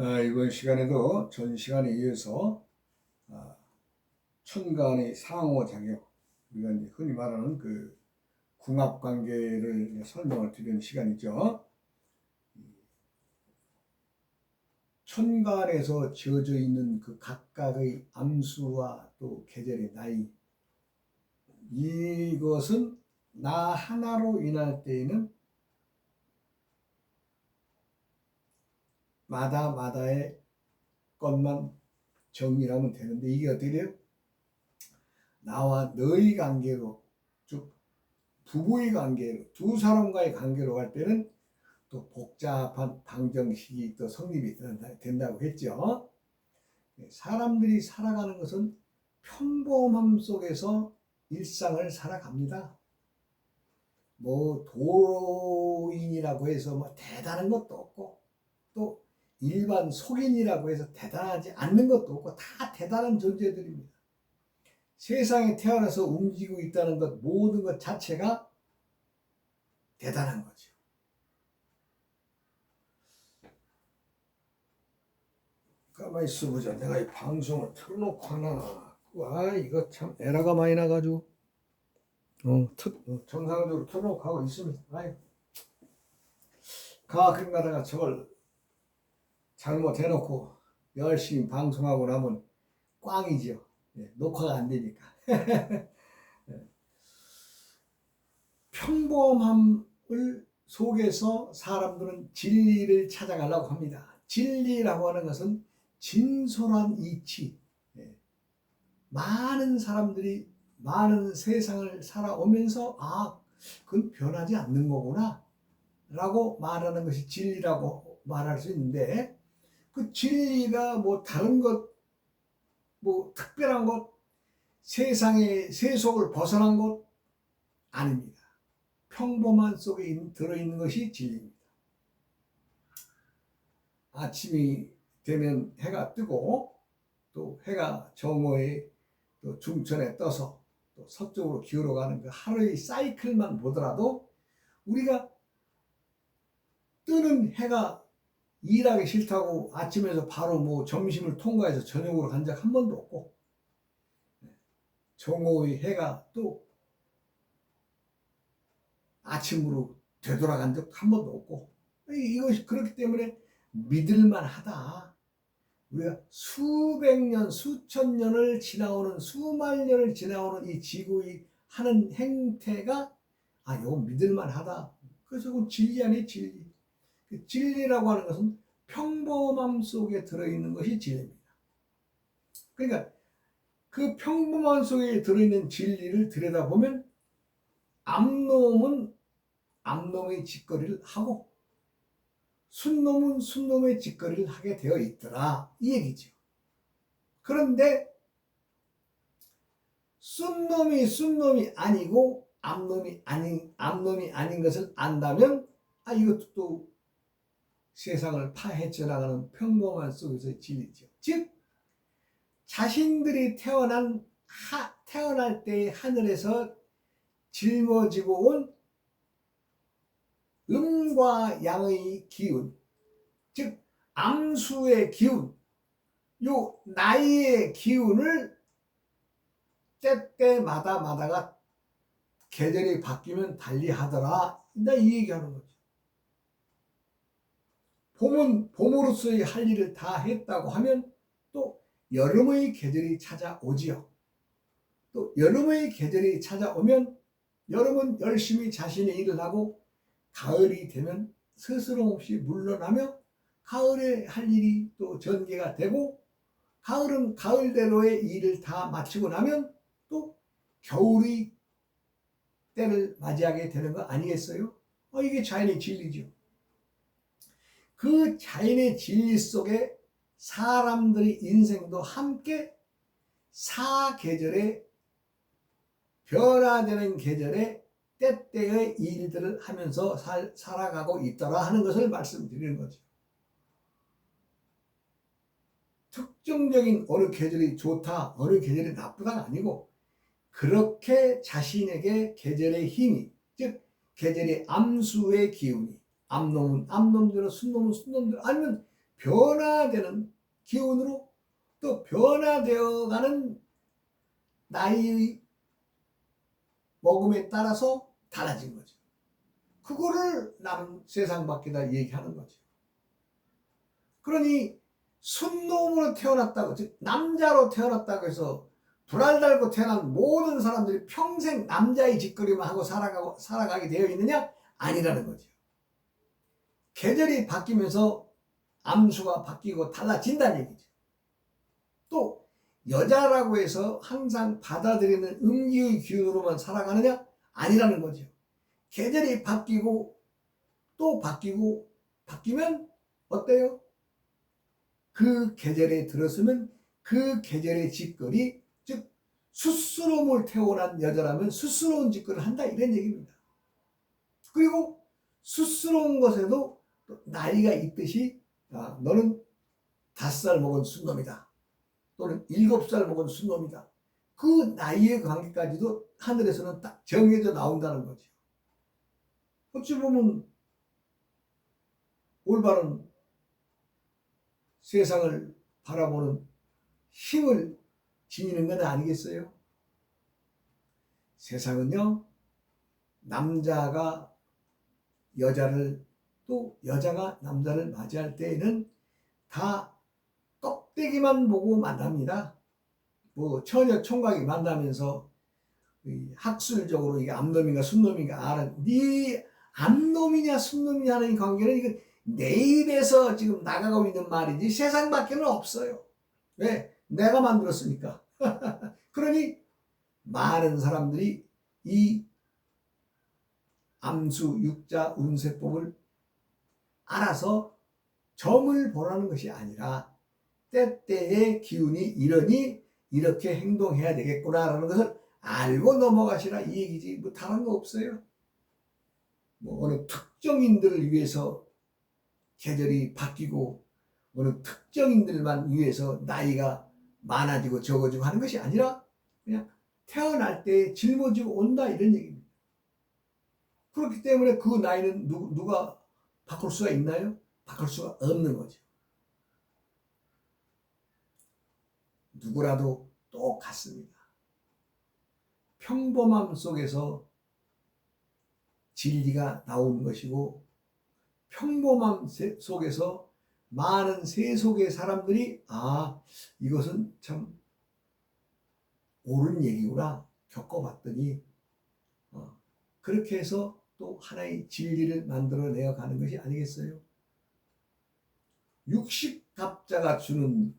이번 시간에도 전 시간에 이어서 아, 천간의 상호작용, 우리가 이제 흔히 말하는 그 궁합관계를 설명을 드리는 시간이죠. 천간에서 지어져 있는 그 각각의 암수와 또 계절의 나이, 이것은 나 하나로 인할 때에는 마다의 것만 정리하면 되는데, 이게 어떻게 돼요? 나와 너의 관계로, 즉 부부의 관계로, 두 사람과의 관계로 갈 때는 또 복잡한 방정식이 또 성립이 된다고 했죠. 사람들이 살아가는 것은 평범함 속에서 일상을 살아갑니다. 뭐 도인이라고 해서 뭐 대단한 것도 없고, 또 일반 속인이라고 해서 대단하지 않는 것도 없고, 다 대단한 존재들입니다. 세상에 태어나서 움직이고 있다는 것, 모든 것 자체가 대단한 거죠. 가만히 있어보자. 내가 이 방송을 틀어놓고 하나. 이거 참 에러가 많이 나가지고. 정상적으로 틀어놓고 하고 있습니다. 가끔 가다가 저걸 잘못해놓고 열심히 방송하고 나면 꽝이죠. 녹화가 안 되니까. 평범함을 속에서 사람들은 진리를 찾아가려고 합니다. 진리라고 하는 것은 진솔한 이치. 많은 사람들이 많은 세상을 살아오면서 그건 변하지 않는 거구나 라고 말하는 것이 진리라고 말할 수 있는데, 그 진리가 뭐 다른 것, 뭐 특별한 것, 세상의 세속을 벗어난 것 아닙니다. 평범한 속에 들어있는 것이 진리입니다. 아침이 되면 해가 뜨고, 또 해가 정오에 또 중천에 떠서 또 서쪽으로 기울어가는 그 하루의 사이클만 보더라도, 우리가 뜨는 해가 일하기 싫다고 아침에서 바로 뭐 점심을 통과해서 저녁으로 간 적 한 번도 없고, 정오의 해가 또 아침으로 되돌아간 적 한 번도 없고, 이것이 그렇기 때문에 믿을만 하다. 우리가 수백 년, 수천 년을 지나오는, 수만 년을 지나오는 이 지구의 하는 행태가 이건 믿을만 하다. 그래서 그 진리 아니에요, 진리. 그 진리라고 하는 것은 평범함 속에 들어있는 것이 진리입니다. 그러니까 그 평범함 속에 들어있는 진리를 들여다보면 암놈은 암놈의 짓거리를 하고 순놈은 순놈의 짓거리를 하게 되어 있더라, 이 얘기죠. 그런데 순놈이 아니고 암놈이 아닌 것을 안다면 이것도 또 세상을 파헤쳐 나가는 평범한 속에서의 진리죠. 즉 자신들이 태어날 때의 하늘에서 짊어지고 온 음과 양의 기운, 즉 암수의 기운, 요 나이의 기운을 때때마다가 계절이 바뀌면 달리하더라, 이 얘기하는 거죠. 봄은 봄으로서의 할 일을 다 했다고 하면 또 여름의 계절이 찾아오지요. 또 여름의 계절이 찾아오면 여름은 열심히 자신의 일을 하고, 가을이 되면 스스럼 없이 물러나며 가을에 할 일이 또 전개가 되고, 가을은 가을대로의 일을 다 마치고 나면 또 겨울의 때를 맞이하게 되는 거 아니겠어요? 이게 자연의 진리죠. 그 자연의 진리 속에 사람들의 인생도 함께 사계절에, 변화되는 계절에 때때의 일들을 하면서 살아가고 있더라 하는 것을 말씀드리는 거죠. 특정적인 어느 계절이 좋다, 어느 계절이 나쁘다가 아니고, 그렇게 자신에게 계절의 힘이, 즉 계절의 암수의 기운이, 암놈은 암놈대로, 순놈은 순놈대로, 아니면 변화되는 기운으로 또 변화되어가는 나이의 먹음에 따라서 달라진 거죠. 그거를 남 세상 밖에다 얘기하는 거죠. 그러니 순놈으로 태어났다고, 즉 남자로 태어났다고 해서 불알 달고 태어난 모든 사람들이 평생 남자의 짓거리만 하고 살아가게 되어 있느냐? 아니라는 거죠. 계절이 바뀌면서 암수가 바뀌고 달라진다는 얘기죠. 또 여자라고 해서 항상 받아들이는 음기의 기운으로만 살아가느냐? 아니라는 거죠. 계절이 바뀌고 또 바뀌면 어때요? 그 계절에 들었으면 그 계절의 짓거리, 즉 숫스러움을 태어난 여자라면 숫스러운 짓거리를 한다, 이런 얘기입니다. 그리고 숫스러운 것에도 나이가 있듯이 너는 5살 먹은 순놈이다, 또는 7살 먹은 순놈이다, 그 나이의 관계까지도 하늘에서는 딱 정해져 나온다는 거죠. 어찌 보면 올바른 세상을 바라보는 힘을 지니는 건 아니겠어요? 세상은요, 남자가 여자를, 또 여자가 남자를 맞이할 때에는 다 껍데기만 보고 만납니다. 뭐 처녀 총각이 만나면서 학술적으로 이게 암놈인가 순놈인가 아는, 네 암놈이냐 순놈이냐 하는 관계는 이거 내 입에서 지금 나가고 있는 말이지 세상 밖에는 없어요. 왜? 내가 만들었으니까. 그러니 많은 사람들이 이 암수 육자 운세법을 알아서 점을 보라는 것이 아니라 때때의 기운이 이러니 이렇게 행동해야 되겠구나라는 것을 알고 넘어가시라, 이 얘기지 뭐 다른 거 없어요. 뭐 어느 특정인들을 위해서 계절이 바뀌고 어느 특정인들만 위해서 나이가 많아지고 적어지고 하는 것이 아니라 그냥 태어날 때 짊어지고 온다, 이런 얘기입니다. 그렇기 때문에 그 나이는 누가 바꿀 수가 있나요? 바꿀 수가 없는 거죠. 누구라도 똑같습니다. 평범함 속에서 진리가 나오는 것이고, 평범함 속에서 많은 세속의 사람들이 이것은 참 옳은 얘기구나 겪어봤더니 그렇게 해서 또 하나의 진리를 만들어내어 가는 것이 아니겠어요? 육식갑자가 주는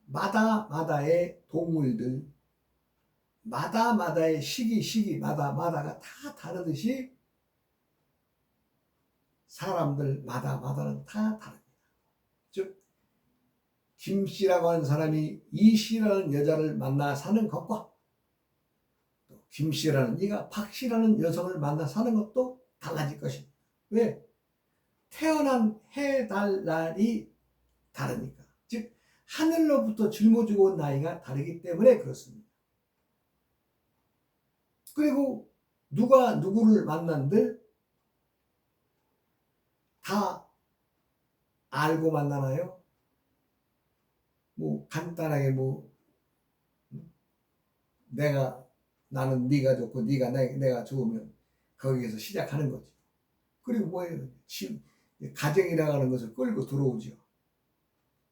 마다마다의 동물들, 마다마다의 마다마다가 다 다르듯이 사람들 마다마다는 다 다릅니다. 즉 김씨라고 하는 사람이 이씨라는 여자를 만나 사는 것과 또 김씨라는 이가 박씨라는 여성을 만나 사는 것도 달라질 것입니다. 왜? 태어난 해, 달, 날이 다르니까. 즉 하늘로부터 짊어지고 온 나이가 다르기 때문에 그렇습니다. 그리고 누가 누구를 만난들 다 알고 만나나요? 뭐 간단하게 나는 네가 좋고 네가 내가 좋으면 거기에서 시작하는 거죠. 그리고 뭐예요? 가정이라고 하는 것을 끌고 들어오죠.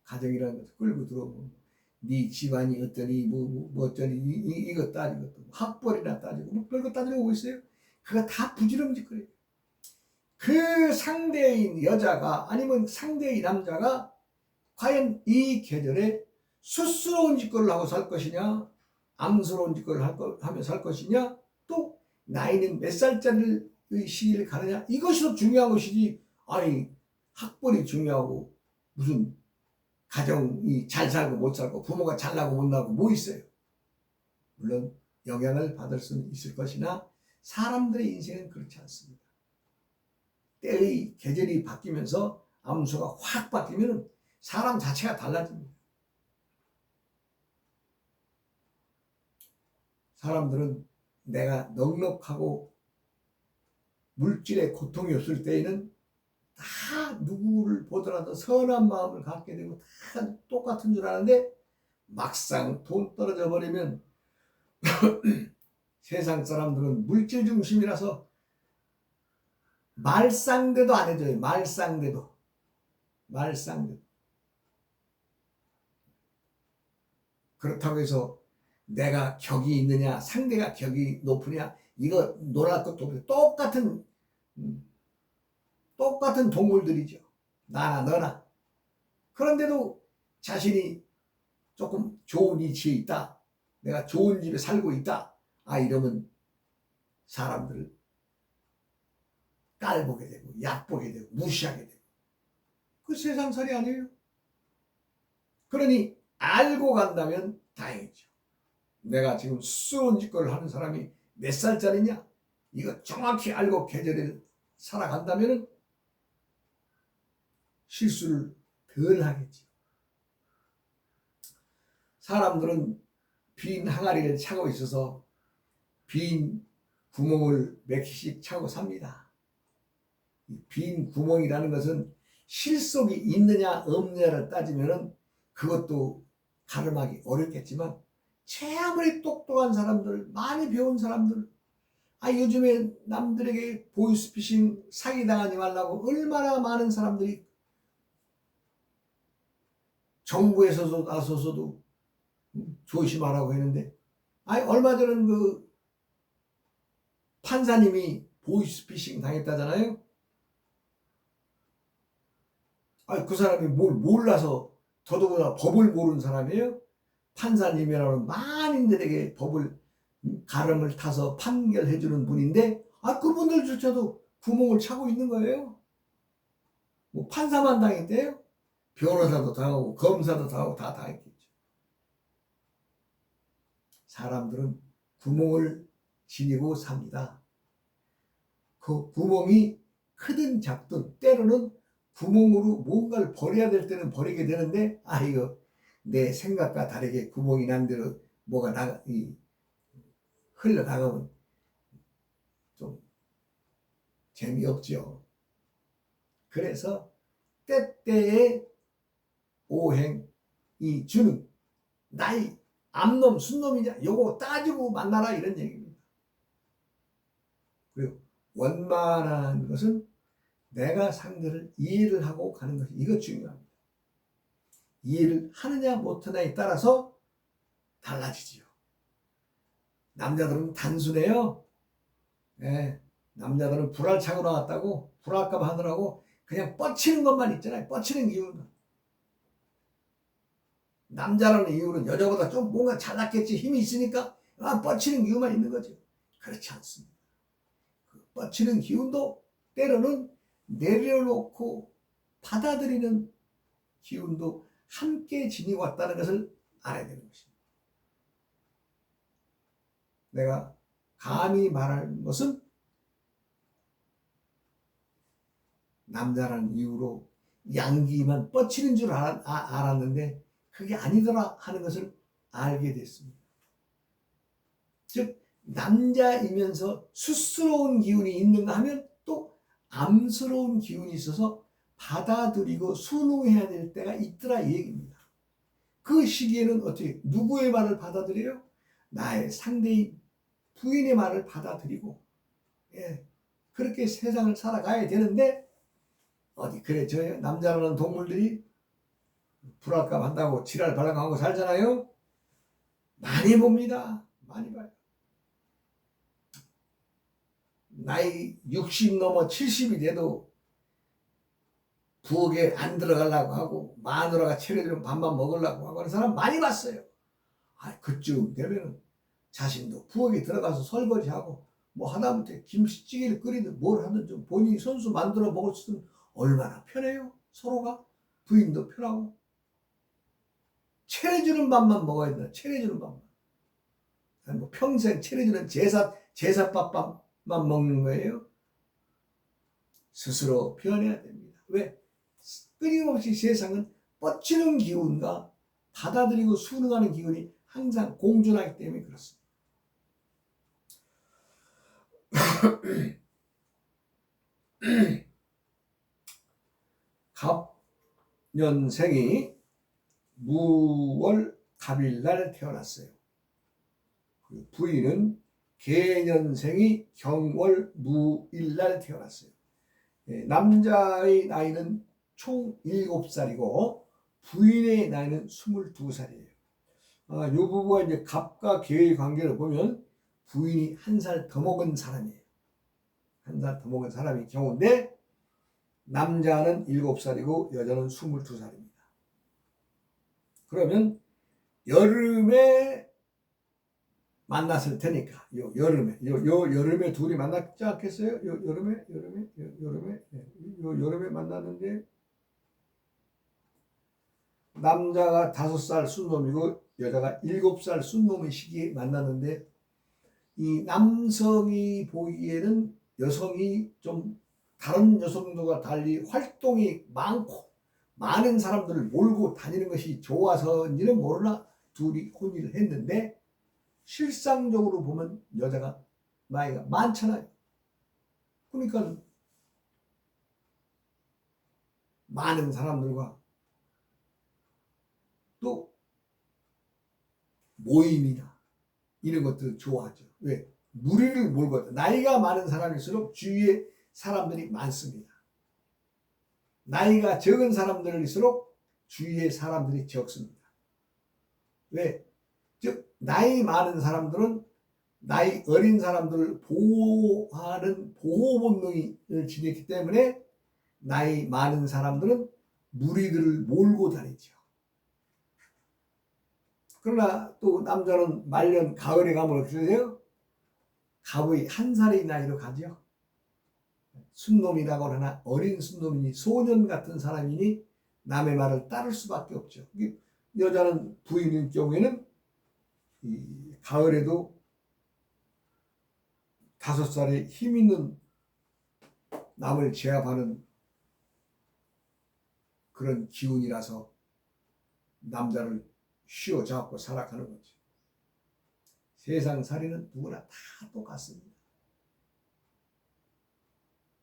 가정이라는 것을 끌고 들어오면 네 집안이 어떠니 뭐 어쩌니 이거 따지고 또 학벌이나 따지고 뭐 별거 따지고 오고 있어요. 그거 다 부지런짓거려요. 그 상대인 여자가 아니면 상대의 남자가 과연 이 계절에 숫스러운 짓거리를 하고 살 것이냐, 암스러운 짓거리를 하며 살 것이냐, 또 나이는 몇 살짜리의 시기를 가느냐, 이것이 더 중요한 것이지, 학벌이 중요하고 무슨 가정이 잘 살고 못 살고 부모가 잘 나고 못 나고 뭐 있어요. 물론 영향을 받을 수는 있을 것이나 사람들의 인생은 그렇지 않습니다. 때의 계절이 바뀌면서 암수가 확 바뀌면 사람 자체가 달라집니다. 사람들은 내가 넉넉하고 물질의 고통이 없을 때에는 다 누구를 보더라도 선한 마음을 갖게 되고 다 똑같은 줄 아는데 막상 돈 떨어져 버리면 세상 사람들은 물질 중심이라서 말상대도 안 해줘요. 말상대도. 그렇다고 해서 내가 격이 있느냐 상대가 격이 높으냐 이거 논할 것도 없어요. 똑같은 동물들이죠. 나나 너나. 그런데도 자신이 조금 좋은 위치에 있다. 내가 좋은 집에 살고 있다. 이러면 사람들을 깔보게 되고 얕보게 되고 무시하게 되고. 그 세상살이 아니에요. 그러니 알고 간다면 다행이죠. 내가 지금 스스로운 짓거리를 하는 사람이 몇 살짜리냐? 이거 정확히 알고 계절을 살아간다면 실수를 덜 하겠죠. 사람들은 빈 항아리를 차고 있어서 빈 구멍을 몇 개씩 차고 삽니다. 빈 구멍이라는 것은 실속이 있느냐 없느냐를 따지면 그것도 가늠하기 어렵겠지만 아무리 똑똑한 사람들, 많이 배운 사람들, 요즘에 남들에게 보이스피싱 사기당하지 말라고 얼마나 많은 사람들이 정부에서도 나서서도 조심하라고 했는데, 얼마 전에 그 판사님이 보이스피싱 당했다잖아요. 그 사람이 뭘 몰라서 더더구나 법을 모르는 사람이에요. 판사님이라는 만인들에게 법을 가름을 타서 판결해주는 분인데 그분들조차도 구멍을 차고 있는 거예요. 뭐 판사만 당했대요? 변호사도 당하고 검사도 당하고 다 당했겠죠. 사람들은 구멍을 지니고 삽니다. 그 구멍이 크든 작든 때로는 구멍으로 뭔가를 버려야 될 때는 버리게 되는데 이거 내 생각과 다르게 구멍이 난 대로 뭐가 흘러나가면 좀 재미없죠. 그래서 때때의 오행, 이 주는 나이 암놈 순놈이냐 요거 따지고 만나라 이런 얘기입니다. 그리고 원만한 것은 내가 상대를 이해를 하고 가는 것이 이거 중요합니다. 이해를 하느냐 못하느냐에 따라서 달라지지요. 남자들은 단순해요. 남자들은 불알 차고 나왔다고 불알값 하느라고 그냥 뻗치는 것만 있잖아요. 뻗치는 이유는 남자라는 이유는 여자보다 좀 뭔가 잘났겠지 힘이 있으니까 뻗치는 이유만 있는 거죠. 그렇지 않습니다. 그 뻗치는 기운도 때로는 내려놓고 받아들이는 기운도 함께 지니고 왔다는 것을 알아야 되는 것입니다. 내가 감히 말할 것은 남자라는 이유로 양기만 뻗치는 줄 알았는데 그게 아니더라 하는 것을 알게 됐습니다. 즉 남자이면서 수스러운 기운이 있는가 하면 또 암스러운 기운이 있어서 받아들이고 순응해야 될 때가 있더라 이 얘기입니다. 그 시기에는 어떻게 누구의 말을 받아들여요? 나의 상대인 부인의 말을 받아들이고 그렇게 세상을 살아가야 되는데 그래 저 남자라는 동물들이 불알값 한다고 지랄 발랑하고 살잖아요. 많이 봅니다. 많이 봐요. 나이 60 넘어 70이 돼도 부엌에 안 들어가려고 하고 마누라가 차려주면 밥만 먹으려고 하고 하는 사람 많이 봤어요. 그쯤 되면은 자신도 부엌에 들어가서 설거지하고 뭐 하다못해 김치찌개를 끓이든 뭘 하든 좀 본인이 손수 만들어 먹을 수 있으면 얼마나 편해요. 서로가 부인도 편하고 차려주는 밥만 먹어야 된다. 차려주는 밥만. 뭐 평생 차려주는 제사밥만 먹는 거예요. 스스로 변해야 됩니다. 왜? 끊임없이 세상은 뻗치는 기운과 받아들이고 순응하는 기운이 항상 공존하기 때문에 그렇습니다. 년생이 무월 갑일날 태어났어요. 부인은 개년생이 경월 무일날 태어났어요. 남자의 나이는 총 7살이고 부인의 나이는 22살이에요. 이 부부가 이제 갑과 개의 관계를 보면 부인이 1살 더 먹은 사람이에요. 1살 더 먹은 사람이 경우인데 남자는 7살이고 여자는 22살입니다. 그러면 여름에 만났을 테니까 여름에 둘이 만났지 않겠어요? 여름에 만났는데 남자가 5살 순놈이고 여자가 7살 순놈의 시기에 만났는데 이 남성이 보기에는 여성이 좀 다른 여성들과 달리 활동이 많고 많은 사람들을 몰고 다니는 것이 좋아서인지는 모르나 둘이 혼인을 했는데 실상적으로 보면 여자가 나이가 많잖아요. 그러니까 많은 사람들과 또 모임이나 이런 것들 좋아하죠. 왜? 무리를 몰고 가다. 나이가 많은 사람일수록 주위에 사람들이 많습니다. 나이가 적은 사람들일수록 주위에 사람들이 적습니다. 왜? 즉 나이 많은 사람들은 나이 어린 사람들을 보호하는 보호 본능을 지녔기 때문에 나이 많은 사람들은 무리들을 몰고 다니죠. 그러나 또 남자는 말년 가을에 가면 어떻게 돼요? 가부의 1살의 나이로 가죠. 순놈이라고 하나 어린 순놈이니 소년 같은 사람이니 남의 말을 따를 수밖에 없죠. 여자는 부인의 경우에는 이 가을에도 5살의 힘 있는 남을 제압하는 그런 기운이라서 남자를 휘어잡고 살아가는 거죠. 세상 살이는 누구나 다 똑같습니다.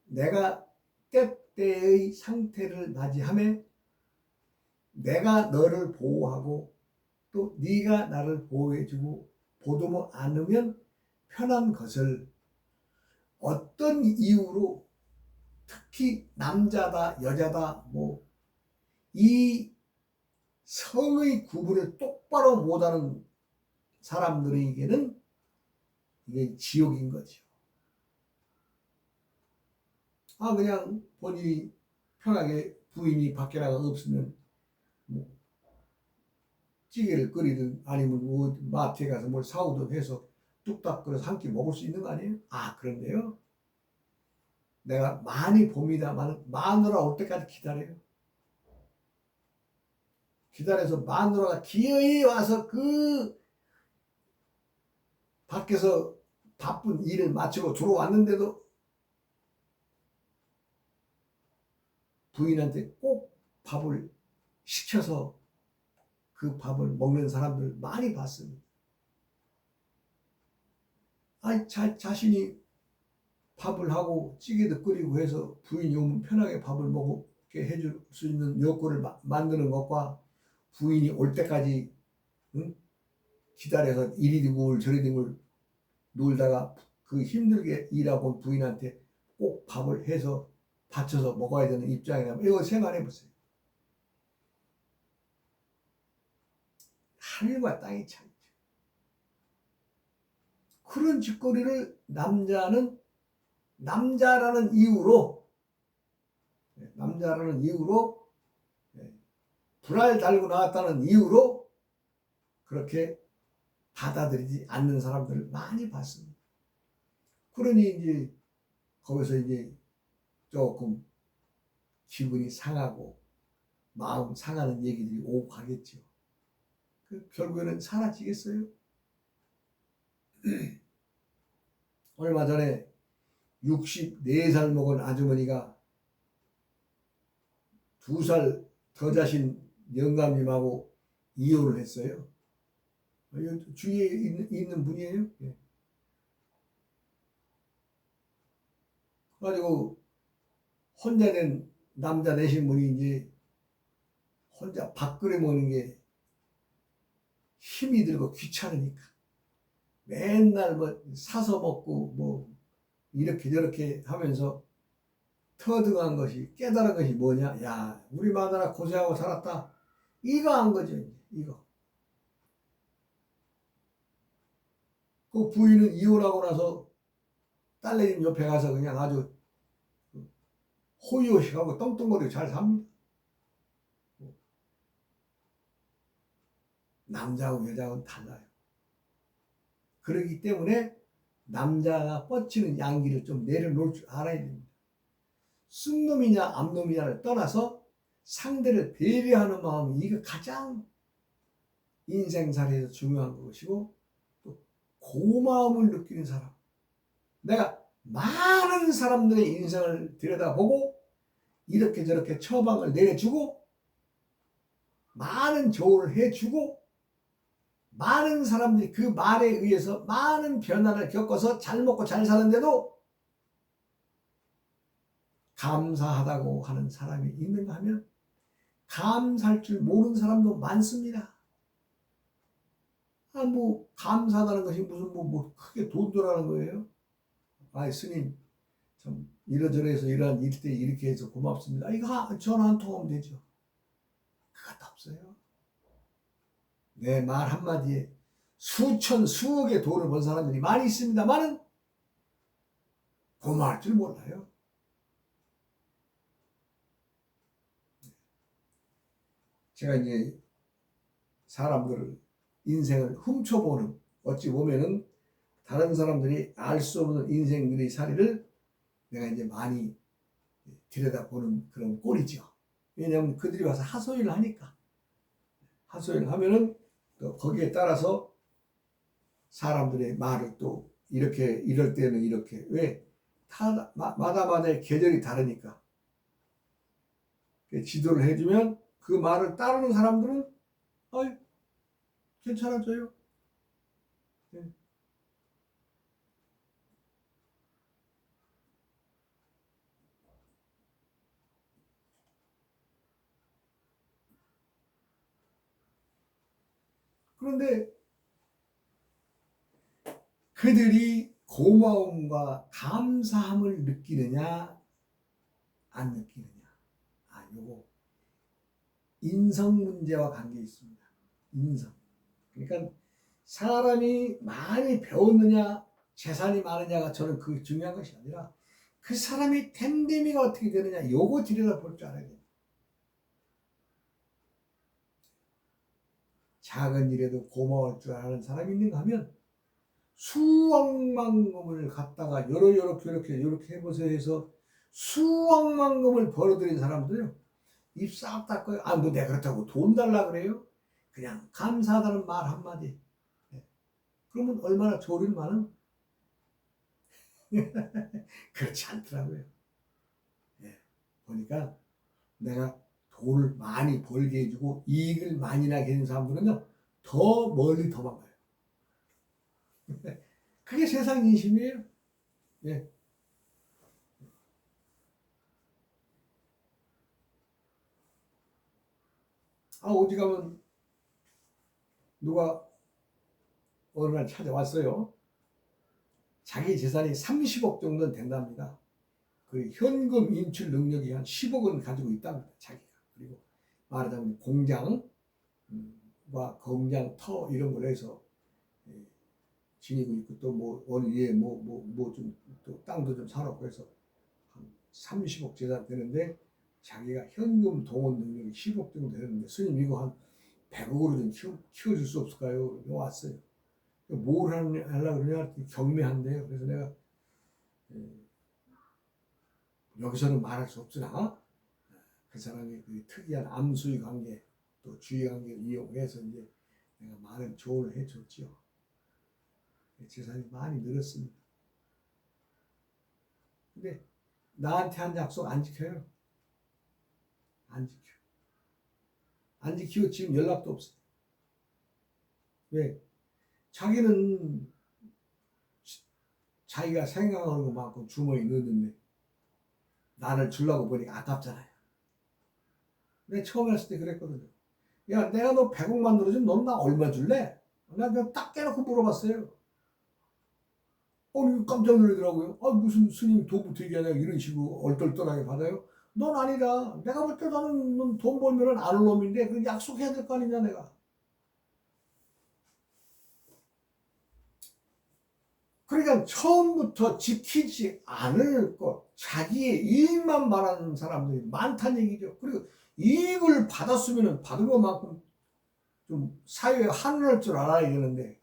내가 때때의 상태를 맞이하며 내가 너를 보호하고 또 네가 나를 보호해주고 보듬어 안으면 편한 것을 어떤 이유로 특히 남자다 여자다 이 성의 구분을 똑바로 못하는 사람들에게는 이게 지옥인 거죠. 그냥 본인이 편하게 부인이 밖에 나가 없으면 찌개를 끓이든 아니면 마트에 가서 뭘 사오든 해서 뚝딱 끓여서 한 끼 먹을 수 있는 거 아니에요? 그런데요. 내가 많이 봅니다만 마누라 올 때까지 기다려요. 기다려서 마누라가 기어이 와서 그 밖에서 바쁜 일을 마치고 들어왔는데도 부인한테 꼭 밥을 시켜서 그 밥을 먹는 사람들 많이 봤습니다. 자신이 밥을 하고 찌개도 끓이고 해서 부인이 오면 편하게 밥을 먹게 해줄 수 있는 여건을 만드는 것과 부인이 올 때까지 기다려서 이리 딩굴 저리 딩굴 놀다가 그 힘들게 일하고 부인한테 꼭 밥을 해서 받쳐서 먹어야 되는 입장이라면 이거 생각해 보세요. 하늘과 땅의 차이죠. 그런 짓거리를 남자라는 이유로 불알 달고 나왔다는 이유로 그렇게 받아들이지 않는 사람들을 많이 봤습니다. 그러니 이제 거기서 이제 조금 기분이 상하고 마음 상하는 얘기들이 오고 가겠죠. 결국에는 사라지겠어요? 얼마 전에 64살 먹은 아주머니가 2살 더 자신 영감님하고 이혼을 했어요. 주위에 있는 분이에요. 그래가지고 혼자 된 남자 되신 분이 이제 혼자 밥 끓여 먹는 게 힘이 들고 귀찮으니까 맨날 뭐 사서 먹고 뭐 이렇게 저렇게 하면서 터득한 것이, 깨달은 것이 뭐냐? 야, 우리 마누라 고생하고 살았다. 이거 한 거죠, 이거. 그 부인은 이혼하고 나서 딸내미 옆에 가서 그냥 아주 호의호식하고 떵떵거리고 잘 삽니다. 남자하고 여자하고는 달라요. 그렇기 때문에 남자가 뻗치는 양기를 좀 내려놓을 줄 알아야 됩니다. 순놈이냐 암놈이냐를 떠나서 상대를 배려하는 마음이, 이거 가장 인생살이에서 중요한 것이고, 또 고마움을 느끼는 사람. 내가 많은 사람들의 인생을 들여다보고 이렇게 저렇게 처방을 내려주고 많은 조언을 해주고 많은 사람들이 그 말에 의해서 많은 변화를 겪어서 잘 먹고 잘 사는데도 감사하다고 하는 사람이 있는가 하면 감사할 줄 모르는 사람도 많습니다. 뭐 감사하다는 것이 무슨 뭐 크게 돈 들어가는 거예요? 스님 참 이러저러해서 이러한 일 때 이렇게 해서 고맙습니다. 이거 전화 한 통 하면 되죠. 그것도 없어요. 내 말 한마디에 수천 수억의 돈을 번 사람들이 많이 있습니다만은 고마울 줄 몰라요. 제가 이제 사람들을 인생을 훔쳐보는, 어찌 보면은 다른 사람들이 알 수 없는 인생들의 사리를 내가 이제 많이 들여다보는 그런 꼴이죠. 왜냐하면 그들이 와서 하소연을 하니까. 하소연을 하면은 또 거기에 따라서 사람들의 말을 또 이렇게, 이럴 때는 이렇게, 왜? 마다마다의 계절이 다르니까. 지도를 해주면 그 말을 따르는 사람들은 괜찮아져요. 네. 그런데 그들이 고마움과 감사함을 느끼느냐 안 느끼느냐, 요거 인성 문제와 관계 있습니다. 인성. 그러니까 사람이 많이 배웠느냐 재산이 많으냐가 저는 그 중요한 것이 아니라 그 사람이 됨됨이가 어떻게 되느냐, 요거 들여다볼 줄 알아야 돼요. 작은 일에도 고마울 줄 아는 사람이 있는가 하면 수억만금을 갖다가 요렇게 해보세요 해서 수억만금을 벌어들인 사람들요, 입 싹 닫고요. 뭐 내가 그렇다고 돈 달라 그래요? 그냥 감사하다는 말 한마디. 그러면 얼마나 조릴만은? 그렇지 않더라고요. 보니까 내가 돈을 많이 벌게 해주고 이익을 많이 나게 해준 사람들은요, 더 멀리 도망가요. 그게 세상 인심이에요. 예. 오직하면 누가 어느 날 찾아왔어요. 자기 재산이 30억 정도는 된답니다. 그 현금 인출 능력이 한 10억은 가지고 있답니다. 자기가. 그리고 말하자면 공장과 공장 터 이런 걸 해서 지니고 있고, 또 뭐 어느 위에 좀 또 땅도 좀 사놓고 해서 한 30억 재산 되는데, 자기가 현금 동원 능력이 10억 정도 되는데, 스님 이거 한 100억으로 좀 키워줄 수 없을까요? 왔어요. 뭘 하려고 그러냐, 경매한대요. 그래서 내가 여기서는 말할 수 없으나 그 사람의 그 특이한 암수의 관계, 또 주의 관계를 이용해서 이제 내가 많은 조언을 해줬지요. 재산이 많이 늘었습니다. 근데 나한테 한 약속 안 지켜요. 안 지켜. 안 지키고 지금 연락도 없어요. 왜? 자기는 자기가 생각하는 것만큼 주머니에 넣었는데 나를 주려고 보니 아깝잖아요. 내가 처음 했을 때 그랬거든요. 야, 내가 너 100억만 들어주면 넌 나 얼마 줄래? 내가 그냥 딱 깨놓고 물어봤어요. 깜짝 놀라더라고요. 무슨 스님 돈부터 얘기하냐, 이런 식으로 얼떨떨하게 받아요. 넌 아니다. 내가 볼 때 너는 돈 벌면 안 올 놈인데, 그 약속해야 될 거 아니냐, 내가. 그러니까 처음부터 지키지 않을 것, 자기의 이익만 말하는 사람들이 많다는 얘기죠. 그리고 이익을 받았으면 받은 것만큼 좀 사회에 환원할 줄 알아야 되는데,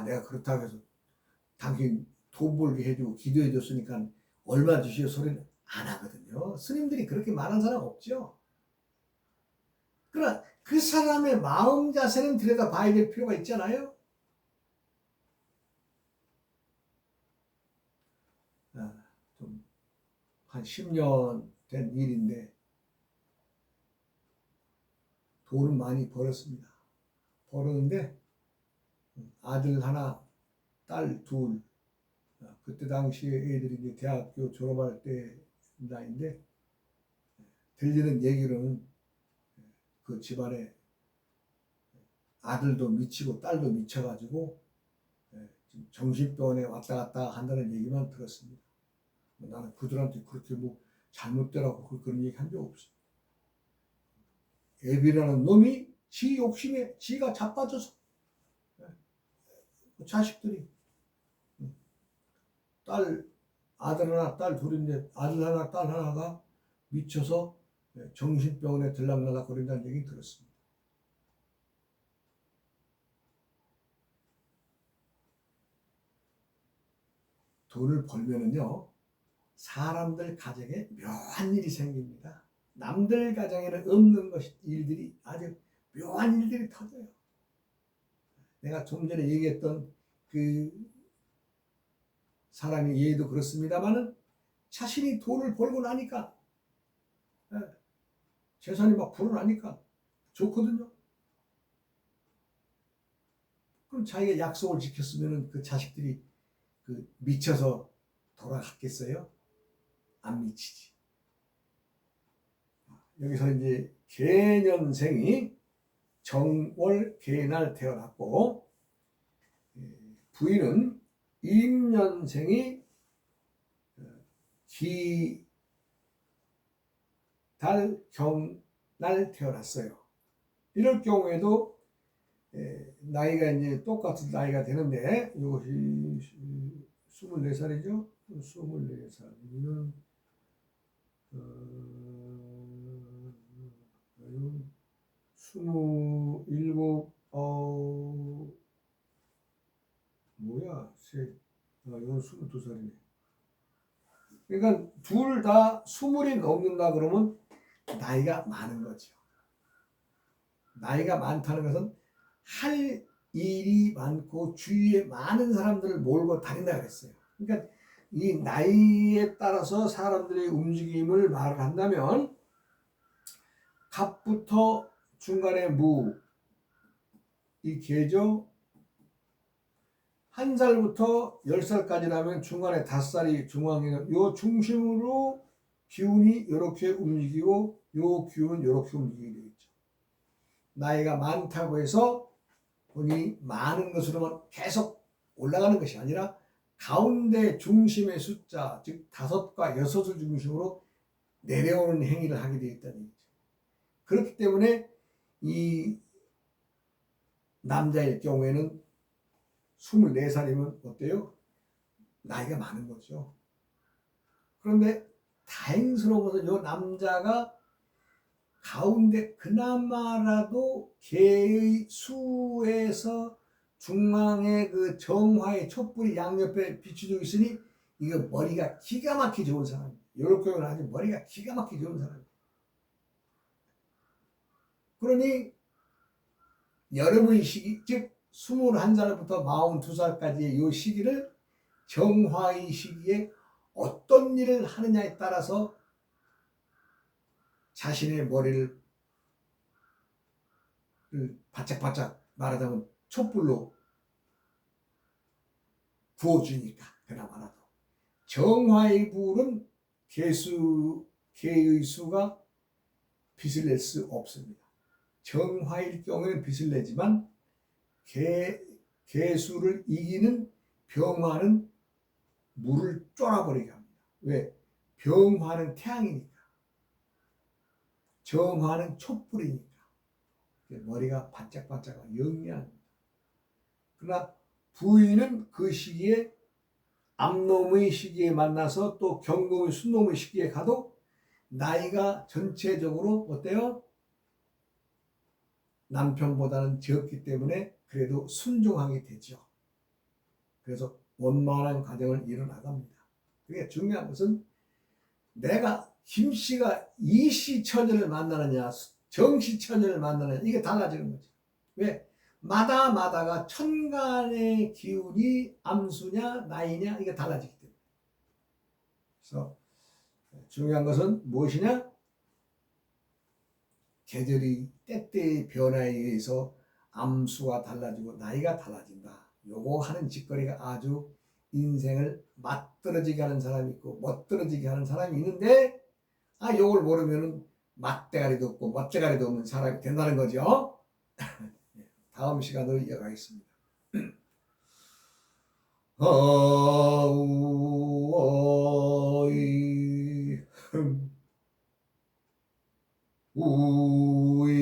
내가 그렇다고 해서 당신 돈 벌게 해주고 기도해 줬으니까 얼마 주시오 소리는 안 하거든요. 스님들이 그렇게 말한 사람 없죠. 그러나 그 사람의 마음 자세는 들여다봐야 될 필요가 있잖아요. 좀 한 10년 된 일인데 돈은 많이 벌었습니다. 벌었는데 아들 하나, 딸 둘. 그때 당시에 애들이 이제 대학교 졸업할 때 나이인데, 들리는 얘기로는 그 집안에 아들도 미치고 딸도 미쳐가지고 정신병원에 왔다 갔다 한다는 얘기만 들었습니다. 나는 그들한테 그렇게 잘못되라고 그런 얘기 한 적 없어요. 애비라는 놈이 지 욕심에 지가 자빠져서 자식들이 아들 하나 딸 둘인데 아들 하나 딸 하나가 미쳐서 정신병원에 들락날락 거린다는 얘기 들었습니다. 돈을 벌면은요, 사람들 가정에 묘한 일이 생깁니다. 남들 가정에는 없는 일들이 아주 묘한 일들이 터져요. 내가 좀 전에 얘기했던 그 사람의 예도 그렇습니다만은 자신이 돈을 벌고 나니까 재산이 막 불어나니까 좋거든요. 그럼 자기가 약속을 지켰으면 그 자식들이 미쳐서 돌아갔겠어요? 안 미치지. 여기서 이제 개년생이 정월 개날 태어났고, 부인은 임년생이 기달 경날 태어났어요. 이럴 경우에도 나이가 이제 똑같은 나이가 되는데, 이것이 24살이죠? 24살이면 27, 이건 22살이네. 그러니까 둘 다 20이 넘는다 그러면 나이가 많은 거죠. 나이가 많다는 것은 할 일이 많고 주위에 많은 사람들을 몰고 다닌다 그랬어요. 그러니까 이 나이에 따라서 사람들의 움직임을 말을 한다면, 갑부터 중간에 무, 이 개죠. 1살부터 10살까지라면 중간에 5살이 중앙에, 요 중심으로 기운이 이렇게 움직이고 요 기운은 이렇게 움직이게 되겠죠. 나이가 많다고 해서 돈이 많은 것으로만 계속 올라가는 것이 아니라 가운데 중심의 숫자, 즉 5과 6을 중심으로 내려오는 행위를 하게 되어 있다는 얘기죠. 그렇기 때문에 이 남자일 경우에는 24살이면 어때요? 나이가 많은 거죠. 그런데 다행스러워서 이 남자가 가운데 그나마라도 개의 수에서 중앙에 그 정화의 촛불이 양옆에 비추져 있으니 이거 머리가 기가 막히게 좋은 사람이에요. 이렇게 아주 머리가 기가 막히게 좋은 사람이에요. 그러니 여름의 시기, 즉 21살부터 42살까지의 이 시기를 정화의 시기에 어떤 일을 하느냐에 따라서 자신의 머리를 바짝바짝 말하자면 촛불로 부어주니까, 그나마라도. 정화의 불은 개의 수가 빚을 낼 수 없습니다. 정화일 경우에는 빚을 내지만 개수를 이기는 병화는 물을 쫄아버리게 합니다. 왜? 병화는 태양이니까. 정화는 촛불이니까. 머리가 반짝반짝하고 영리합니다. 그러나 부인은 그 시기에 암놈의 시기에 만나서 또 경금의 순놈의 시기에 가도 나이가 전체적으로 어때요? 남편보다는 적기 때문에 그래도 순종하게 되죠. 그래서 원만한 과정을 이뤄나갑니다. 그게 중요한 것은 내가 김씨가 이씨 처녀를 만나느냐 정씨 처녀를 만나느냐 이게 달라지는 거죠. 왜? 마다가 천간의 기운이 암수냐 나이냐 이게 달라지기 때문에. 그래서 중요한 것은 무엇이냐? 계절이 때때의 변화에 의해서 암수가 달라지고 나이가 달라진다. 요거 하는 짓거리가 아주 인생을 맞떨어지게 하는 사람이 있고 멋떨어지게 하는 사람이 있는데 요걸 모르면은 맞대가리도 없고 멋대가리도 없는 사람이 된다는 거죠. 다음 시간으로 이어가겠습니다. 어이 우야